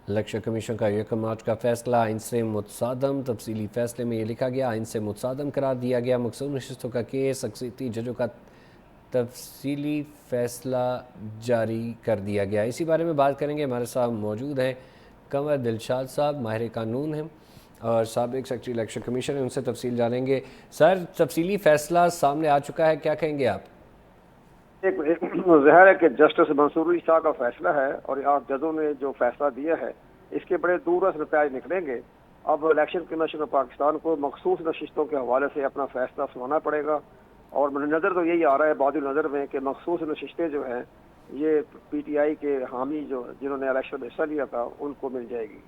Election commission का 1 मार्च का फैसला आइन से मुतसादम। तफसीली फैसले में ये लिखा गया, आइन से मुतसादम करार दिया गया मखसूस नशिस्तों का केस अक्सरियती जजों का तफसीली फैसला जारी कर दिया गया। इसी बारे में बात करेंगे, हमारे साथ मौजूद हैं कंवर दिलशाद साहब, माहिर कानून हैं और साबिक सेक्रेटरी इलेक्शन कमीशन है, उनसे तफसील जानेंगे। सर, तफसीली फ़ैसला सामने आ चुका है, क्या कहेंगे आप? एक ज़ाहिर है कि जस्टिस मंसूर अली शाह का फैसला है और आप जजों ने जो फैसला दिया है इसके बड़े दूरस नतीजे निकलेंगे। अब इलेक्शन कमीशन ऑफ पाकिस्तान को मखसूस नशिस्तों के हवाले से अपना फैसला सुनाना पड़ेगा और नज़र तो यही आ रहा है बाद नज़र में कि मखसूस नशिस्तें जो हैं ये PTI के हामी जो जिन्होंने इलेक्शन में हिस्सा लिया था उनको मिल जाएगी।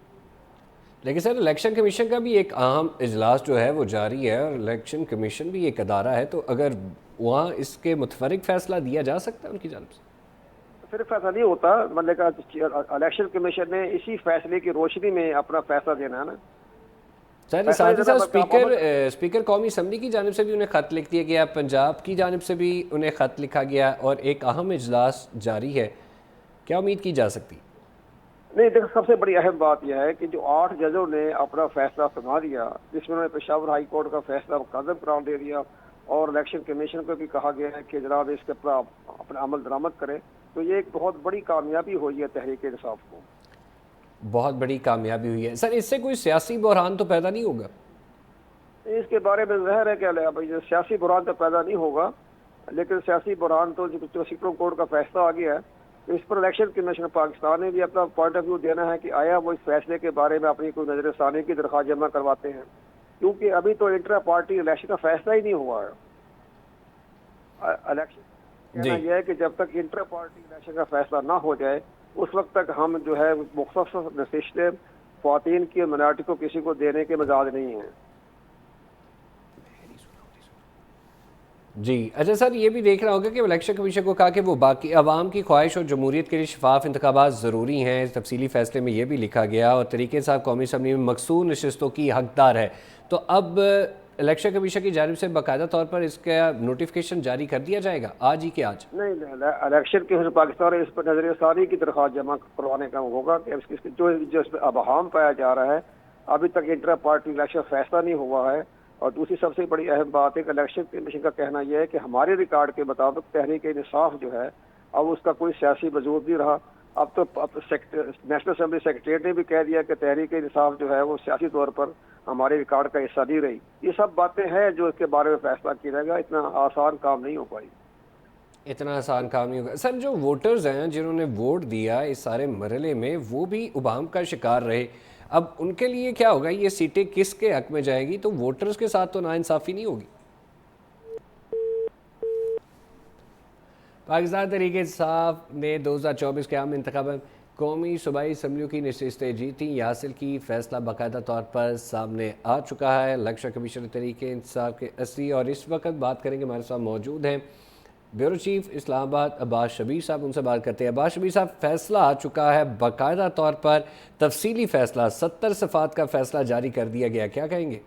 लेकिन सर, इलेक्शन कमीशन का भी एक अहम इजलास जो है वो जारी है और इलेक्शन कमीशन भी एक अदारा है, तो अगर वहाँ इसके मुतफरिक फ़ैसला दिया जा सकता है उनकी जानिब से? फिर फैसला नहीं होता, मतलब इलेक्शन कमीशन ने इसी फैसले की रोशनी में अपना फैसला देना है ना। सर, फैसला साथ ही साथ मोहम्मद स्पीकर कौमी असम्बली की जानिब से भी उन्हें ख़त लिख दिया गया, पंजाब की जानिब से भी उन्हें ख़त लिखा गया और एक अहम इजलास जारी है। क्या उम्मीद की जा सकती? नहीं, देखो सबसे बड़ी अहम बात यह है कि जो 8 जजों ने अपना फैसला सुना दिया, जिसमें उन्होंने पेशावर हाई कोर्ट का फैसला मुकदम करार दे दिया और इलेक्शन कमीशन को भी कहा गया है कि जनाब इसके पर अपना अमल दरामद करें, तो ये एक बहुत बड़ी कामयाबी हुई है तहरीक इंसाफ को। बहुत बड़ी कामयाबी हुई है। सर, इससे कोई सियासी बहरान तो पैदा नहीं होगा? इसके बारे में ज़ाहिर है कि सियासी बुरान तो पैदा नहीं होगा, लेकिन सियासी बुरान तो जो सुप्रीम कोर्ट का फैसला आ गया है, तो इस पर इलेक्शन कमीशन पाकिस्तान ने भी अपना पॉइंट ऑफ व्यू देना है कि आया वो इस फैसले के बारे में अपनी कोई नजरसानी की दरख्वास्त जमा करवाते हैं, क्योंकि अभी तो इंट्रा पार्टी इलेक्शन का फैसला ही नहीं हुआ है। इलेक्शन कहना जी। यह है कि जब तक इंट्रा पार्टी इलेक्शन का फैसला ना हो जाए उस वक्त तक हम जो है मुख्तसर नशिस्तें ख्वातीन की मिनॉरिटी को किसी को देने के मिजाज नहीं है। जी, अच्छा सर, ये भी देखना होगा कि इलेक्शन कमीशन को कहा कि वो बाकी अवाम की ख्वाहिश और जमहूरियत के लिए शफाफ इंतखाबात ज़रूरी हैं। तफसीली फ़ैसले में ये भी लिखा गया और तरीके साहब कौमी असम्बली में मकसूर नशस्तों की हकदार है। तो अब इलेक्शन कमीशन की जानिब से बाकायदा तौर पर इसका नोटिफिकेशन जारी कर दिया जाएगा आज ही के आज? नहीं, इलेक्शन कमीशन पाकिस्तान इस पर नजरसानी की दरख्वास्त जमा करवाने का होगा कि जो इस पर अबहम पाया जा रहा है, अभी तक इंट्रा पार्टी इलेक्शन फैसला नहीं हुआ है। और दूसरी सबसे बड़ी अहम बात है कि इलेक्शन कमीशन का कहना यह है कि हमारे रिकॉर्ड के मुताबिक तहरीक इंसाफ जो है अब उसका कोई सियासी वजूद नहीं रहा। अब तो नेशनल असम्बली सेक्रेटरी ने भी कह दिया कि तहरीक इंसाफ जो है वो सियासी तौर पर हमारे रिकॉर्ड का हिस्सा नहीं रही। ये सब बातें हैं जो इसके बारे में फैसला किया जाएगा, इतना आसान काम नहीं हो पाई। इतना आसान काम नहीं होगा। सर, जो वोटर्स हैं जिन्होंने वोट दिया इस सारे मरहले में, वो भी उबाम का शिकार रहे। अब उनके लिए क्या होगा, ये सीटें किसके हक में जाएगी? तो वोटर्स के साथ तो नाइंसाफ़ी नहीं होगी। पाकिस्तान तहरीक इंसाफ ने 2024 के आम इंतखाब में कौमी सूबाई असम्बलियों की नशिस्तें जीती, ये हासिल की। फैसला बाकायदा तौर पर सामने आ चुका है। इलेक्शन कमीशन तहरीक इंसाफ के असली और इस वक्त बात करेंगे, हमारे साथ मौजूद हैं ब्यूरो चीफ इस्लामाबाद अब्बास शबीर साहब, उनसे बात करते हैं। अब्बास शबीर साहब, फैसला आ चुका है बाकायदा तौर पर, तफसीली फैसला 70 सफ़ात का फैसला जारी कर दिया गया, क्या कहेंगे?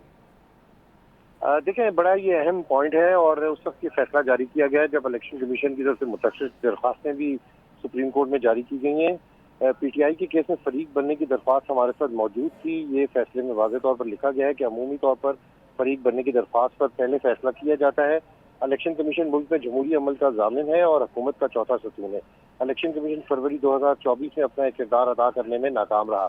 देखें, बड़ा ये अहम पॉइंट है और उस वक्त ये फैसला जारी किया गया है जब इलेक्शन कमीशन की तरफ से मुतअस्सिस दरख्वास्तें भी सुप्रीम कोर्ट में जारी की गई हैं। PTI के केस में फरीक बनने की दरख्वास्त हमारे साथ मौजूद थी। ये फैसले में वाज़ेह तौर पर लिखा गया है कि अमूमी तौर पर फरीक बनने की दरख्वास्त पर पहले फैसला किया जाता है। इलेक्शन कमीशन मुल्क में जमहूरी अमल का ज़ामिन है और हुकूमत का चौथा सतून है। इलेक्शन कमीशन फरवरी 2024 में अपना किरदार अदा करने में नाकाम रहा।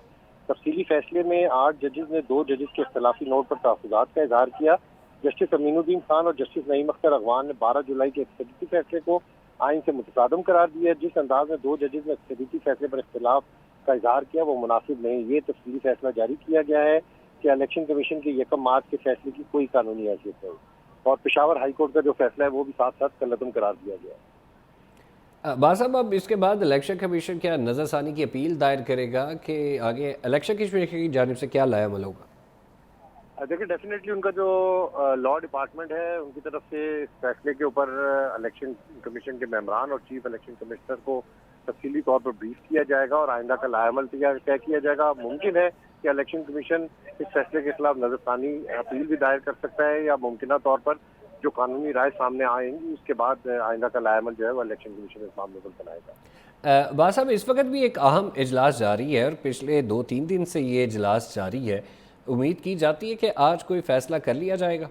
तफसीली फैसले में 8 जजेस ने 2 जजेस के इख्तलाफी नोट पर तहफ़्फ़ुज़ात का इजहार किया। जस्टिस अमीनुद्दीन खान और जस्टिस नईम अख्तर अगवान ने 12 जुलाई के अक्सरियती फैसले को आइन से मुतसादम करार दिया। जिस अंदाज में 2 जजेस ने अक्सरियती फैसले पर इख्तिलाफ का इजहार किया वो मुनासिब नहीं। ये तफसीली फैसला जारी किया गया है कि इलेक्शन कमीशन के 1 मार्च के फैसले की कोई कानूनी हैसियत नहीं और पेशावर हाई कोर्ट का जो फैसला है वो भी साथ साथ कलअदम करार दिया गया है। बात साहब, अब इसके बाद इलेक्शन कमीशन क्या नज़रसानी की अपील दायर करेगा कि आगे इलेक्शन कमीशन की जानिब से क्या लायामल होगा? देखिए, डेफिनेटली उनका जो लॉ डिपार्टमेंट है उनकी तरफ से इस फैसले के ऊपर इलेक्शन कमीशन के मेंबरान और चीफ इलेक्शन कमिश्नर को तफसीली तौर पर ब्रीफ किया जाएगा और आइंदा का लायामल तय किया जाएगा। मुमकिन है कि इलेक्शन कमीशन इस फैसले के खिलाफ नजरसानी अपील भी दायर कर सकता है या मुमकिन तौर पर जो कानूनी राय सामने आएंगी उसके बाद आइंदा का लायामल जो है वो इलेक्शन कमीशन इस मामले पर बनाएगा। बात साहब, इस वक्त भी एक अहम इजलास जारी है और पिछले 2-3 दिन से ये इजलास जारी है। उम्मीद की जाती है कि आज कोई फैसला कर लिया जाएगा।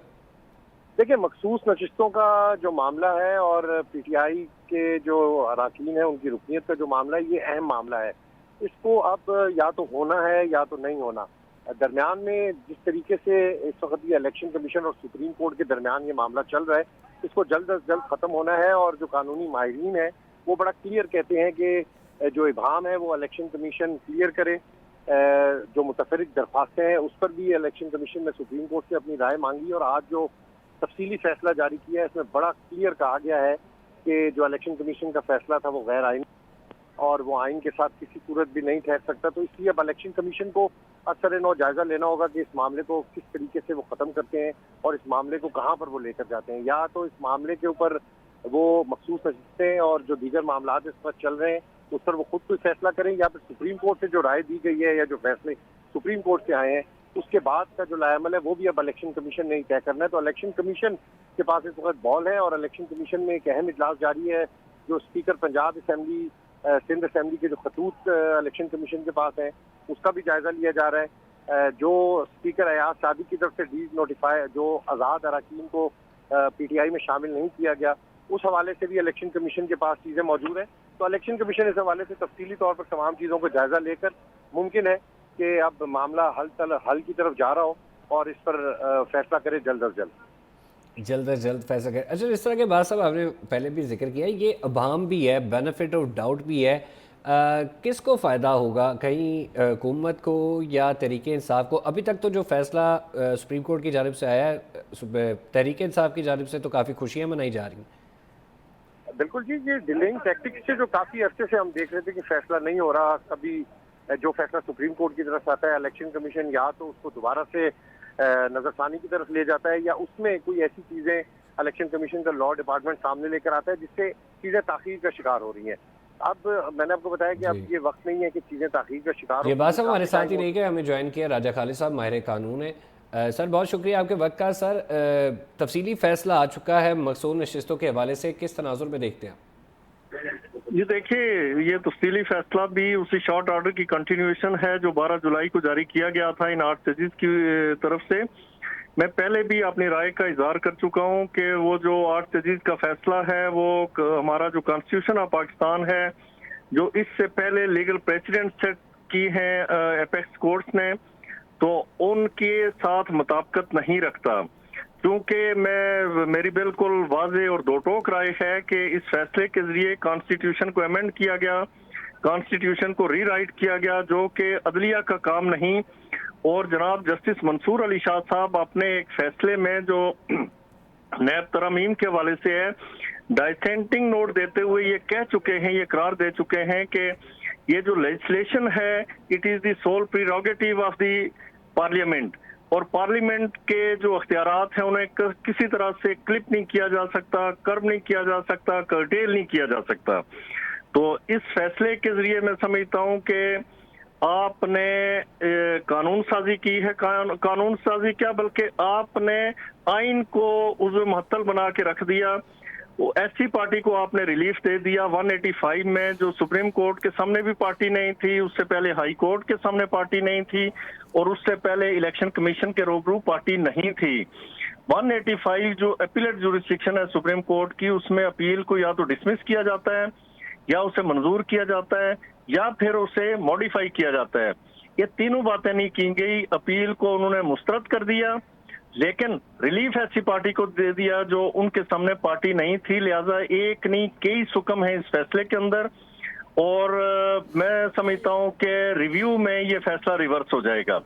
देखिए, मखसूस नशिस्तों का जो मामला है और पीटीआई के जो अरकान है उनकी रुकनीत का जो मामला है, ये अहम मामला है। इसको अब या तो होना है या तो नहीं होना। दरमियान में जिस तरीके से इस वक्त ये इलेक्शन कमीशन और सुप्रीम कोर्ट के दरमियान ये मामला चल रहा है, इसको जल्द अज जल्द खत्म होना है। और जो कानूनी माहिरीन है वो बड़ा क्लियर कहते हैं कि जो इबाहम है वो इलेक्शन कमीशन क्लियर करे। जो मुतफरिक दरख्वास्तें हैं उस पर भी इलेक्शन कमीशन ने सुप्रीम कोर्ट से अपनी राय मांगी और आज जो तफसीली फैसला जारी किया है इसमें बड़ा क्लियर कहा गया है कि जो इलेक्शन कमीशन का फैसला था वो गैर आईनी और वो आइन के साथ किसी सूरत भी नहीं ठहर सकता। तो इसलिए अब इलेक्शन कमीशन को असर नौ जायजा लेना होगा कि इस मामले को किस तरीके से वो खत्म करते हैं और इस मामले को कहाँ पर वो लेकर जाते हैं। या तो इस मामले के ऊपर वो मखसूस नशिस्तें और जो दीगर मामला इस पर चल रहे हैं उस पर वो खुद कोई फैसला करें, या फिर सुप्रीम कोर्ट से जो राय दी गई है या जो फैसले सुप्रीम कोर्ट से आए हैं उसके बाद का जो लायामल है वो भी अब इलेक्शन कमीशन ने ही तय करना है। तो इलेक्शन कमीशन के पास इस वक्त बॉल है और इलेक्शन कमीशन में एक अहम इजलास जारी है। जो speaker Punjab assembly Sindh assembly के जो खतूत इलेक्शन कमीशन के पास है उसका भी जायजा लिया जा रहा है। जो स्पीकर अयाज सादी की तरफ से डी नोटिफाई जो आज़ाद अरकान को पीटीआई में शामिल नहीं किया गया, उस हवाले से भी इलेक्शन कमीशन के पास चीज़ें मौजूद हैं। तो इलेक्शन कमीशन इस हवाले से तफसीली तौर पर तमाम चीज़ों को जायजा लेकर मुमकिन है कि अब मामला हल की तरफ जा रहा हो और इस पर फैसला करे जल्द अज जल्द फैसला करें। अच्छा, इस तरह के बात साहब आपने पहले भी जिक्र किया, ये अभाम भी है, बेनिफिट ऑफ डाउट भी है। किसको फ़ायदा होगा, कहीं हुकूमत को या तहरीक इंसाफ को? अभी तक तो जो फैसला सुप्रीम कोर्ट की जानिब से आया है, तहरीक इंसाफ की जानिब से तो काफ़ी खुशियाँ मनाई जा रही हैं। बिल्कुल जी, ये डिलेइंग टैक्टिक्स से जो काफ़ी अरसे से हम देख रहे थे कि फैसला नहीं हो रहा, कभी जो फैसला सुप्रीम कोर्ट की तरफ से आता है इलेक्शन कमीशन या तो उसको दोबारा से नजरसानी की तरफ ले जाता है या उसमें कोई ऐसी चीज़ें इलेक्शन कमीशन का लॉ डिपार्टमेंट सामने लेकर आता है जिससे चीज़ें ताख़ीर का शिकार हो रही हैं। अब मैंने आपको बताया कि अब ये वक्त नहीं है कि चीज़ें ताख़ीर का शिकार हो। ये बात हमारे साथ ही रही गए, हमें ज्वाइन किया राजा खालिद साहब, माहिर कानून है। सर बहुत शुक्रिया आपके वक्त का। सर तफसीली फैसला आ चुका है मकसूद नशिस्तों के हवाले से, किस तनाजुर में देखते हैं? जी देखिए, ये तफसीली फैसला भी उसी शॉर्ट ऑर्डर की कंटिन्यूएशन है जो 12 जुलाई को जारी किया गया था इन 8 जजेस की तरफ से। मैं पहले भी अपनी राय का इजहार कर चुका हूं कि वो जो 8 जजेस का फैसला है वो हमारा जो कॉन्स्टिट्यूशन ऑफ पाकिस्तान है, जो इससे पहले लीगल प्रेसिडेंट सेट की है एपेक्स कोर्ट्स ने, तो उनके साथ मुताबिकत नहीं रखता। क्योंकि मेरी बिल्कुल वाज़े और दो टोक राय है कि इस फैसले के जरिए कॉन्स्टिट्यूशन को अमेंड किया गया, कॉन्स्टिट्यूशन को रीराइट किया गया, जो कि अदलिया का काम नहीं। और जनाब जस्टिस मंसूर अली शाह साहब अपने एक फैसले में जो नैब तरमीम के हवाले से है, डाइसेंटिंग नोट देते हुए ये कह चुके हैं, ये करार दे चुके हैं कि ये जो लेजिस्लेशन है it is the sole prerogative of the parliament और पार्लियामेंट के जो अख्तियारात हैं उन्हें किसी तरह से क्लिप नहीं किया जा सकता, कर्ब नहीं किया जा सकता, कर्टेल नहीं किया जा सकता। तो इस फैसले के जरिए मैं समझता हूं कि आपने कानून साजी की है, कानून साजी क्या बल्कि आपने आइन को उज़्व मुअत्तल बना के रख दिया। वो ऐसी पार्टी को आपने रिलीफ दे दिया 185 में, जो सुप्रीम कोर्ट के सामने भी पार्टी नहीं थी, उससे पहले हाई कोर्ट के सामने पार्टी नहीं थी और उससे पहले इलेक्शन कमीशन के रूबरू पार्टी नहीं थी। 185 जो अपीलेट जुरिस्डिक्शन है सुप्रीम कोर्ट की, उसमें अपील को या तो डिसमिस किया जाता है या उसे मंजूर किया जाता है या फिर उसे मॉडिफाई किया जाता है। ये तीनों बातें नहीं की गई, अपील को उन्होंने मुस्तरद कर दिया, लेकिन रिलीफ ऐसी पार्टी को दे दिया जो उनके सामने पार्टी नहीं थी। लिहाजा एक नहीं कई सुकम है इस फैसले के अंदर और मैं समझता हूं कि रिव्यू में ये फैसला रिवर्स हो जाएगा।